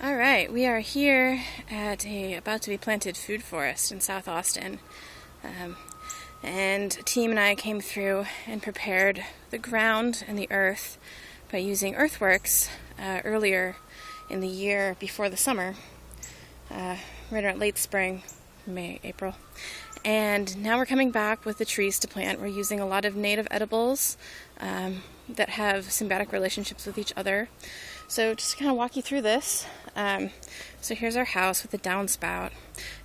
All right, we are here at a about to be planted food forest in South Austin. And a team and I came through and prepared the ground and the earth by using earthworks earlier in the year before the summer, right around late spring, May, April. And now we're coming back with the trees to plant. We're using a lot of native edibles that have symbiotic relationships with each other. So just to kind of walk you through this. So here's our house with a downspout,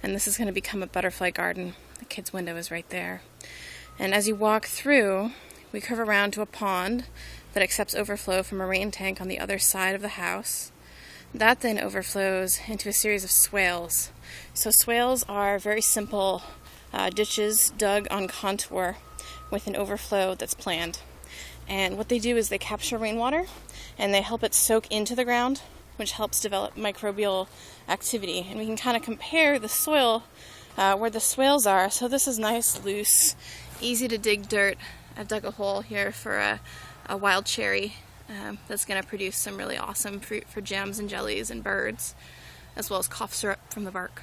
and this is going to become a butterfly garden. The kids' window is right there. And as you walk through, we curve around to a pond that accepts overflow from a rain tank on the other side of the house. That then overflows into a series of swales. So swales are very simple ditches dug on contour with an overflow that's planned. And what they do is they capture rainwater and they help it soak into the ground, which helps develop microbial activity. And we can kind of compare the soil where the swales are. So this is nice, loose, easy to dig dirt. I've dug a hole here for a wild cherry that's going to produce some really awesome fruit for jams and jellies and birds, as well as cough syrup from the bark.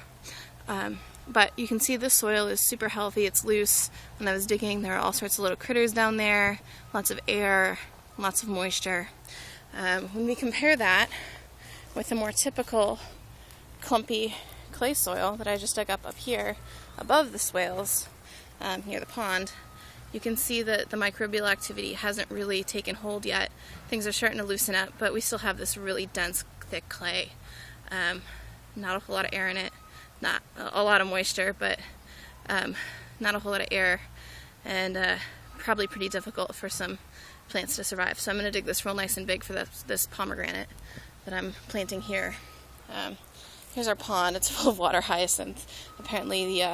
But you can see the soil is super healthy, it's loose. When I was digging, there are all sorts of little critters down there, lots of air, lots of moisture. When we compare that with the more typical clumpy clay soil that I just dug up here above the swales near the pond, you can see that the microbial activity hasn't really taken hold yet. Things are starting to loosen up, but we still have this really dense, thick clay. Not a whole lot of air in it. Not a lot of moisture, but not a whole lot of air, and probably pretty difficult for some plants to survive. So I'm going to dig this real nice and big for this pomegranate that I'm planting here. Here's our pond. It's full of water hyacinth. Apparently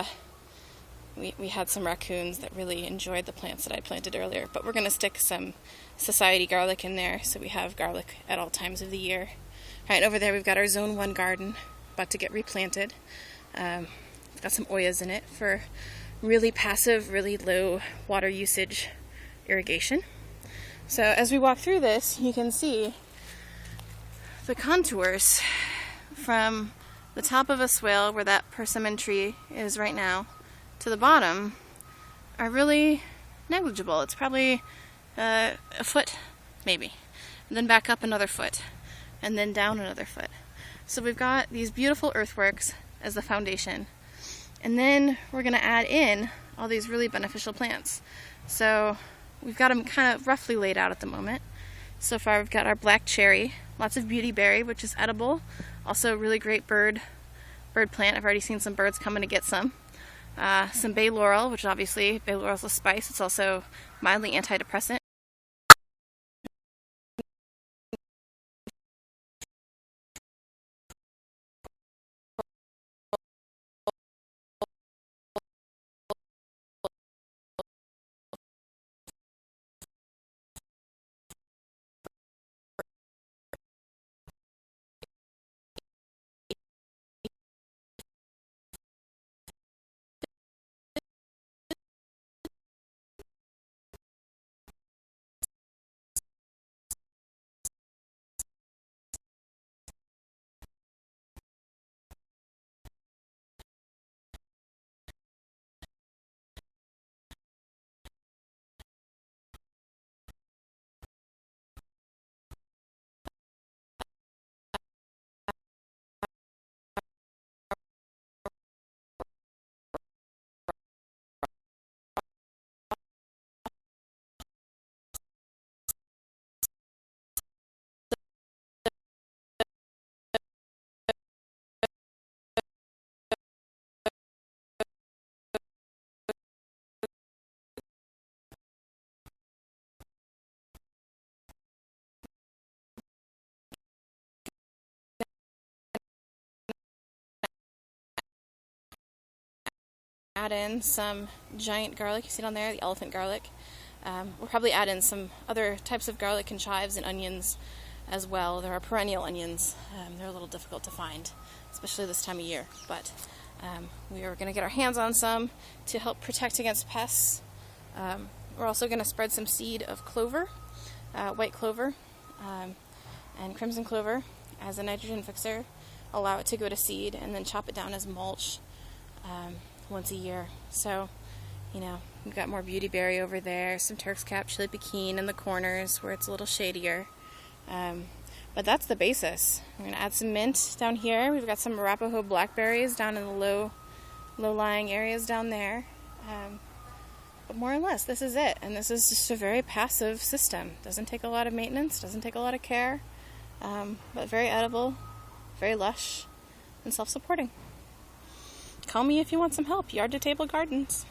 we had some raccoons that really enjoyed the plants that I planted earlier, but we're going to stick some society garlic in there so we have garlic at all times of the year. All right, over there we've got our Zone 1 garden about to get replanted. It's got some oyas in it for really passive, really low water usage irrigation. So as we walk through this, you can see the contours from the top of a swale where that persimmon tree is right now to the bottom are really negligible. It's probably a foot, maybe. And then back up another foot, and then down another foot. So we've got these beautiful earthworks as the foundation, and then we're going to add in all these really beneficial plants. So we've got them kind of roughly laid out at the moment. So far we've got our black cherry, lots of beautyberry, which is edible, also a really great bird plant. I've already seen some birds coming to get some. Some bay laurel, which obviously bay laurel is a spice. It's also mildly antidepressant. Add in some giant garlic. You see down there, the elephant garlic. We'll probably add in some other types of garlic and chives and onions as well. There are perennial onions. They're a little difficult to find, especially this time of year. But we are going to get our hands on some to help protect against pests. We're also going to spread some seed of clover, white clover, and crimson clover as a nitrogen fixer. allow it to go to seed, and then chop it down as mulch once a year. So, we've got more beautyberry over there, some Turk's cap, chili pekin in the corners where it's a little shadier. But that's the basis. We're going to add some mint down here. We've got some Arapaho blackberries down in the low-lying areas down there. But more or less, this is it. And this is just a very passive system. Doesn't take a lot of maintenance, doesn't take a lot of care, but very edible, very lush, and self-supporting. Call me if you want some help. Yard to Table Gardens.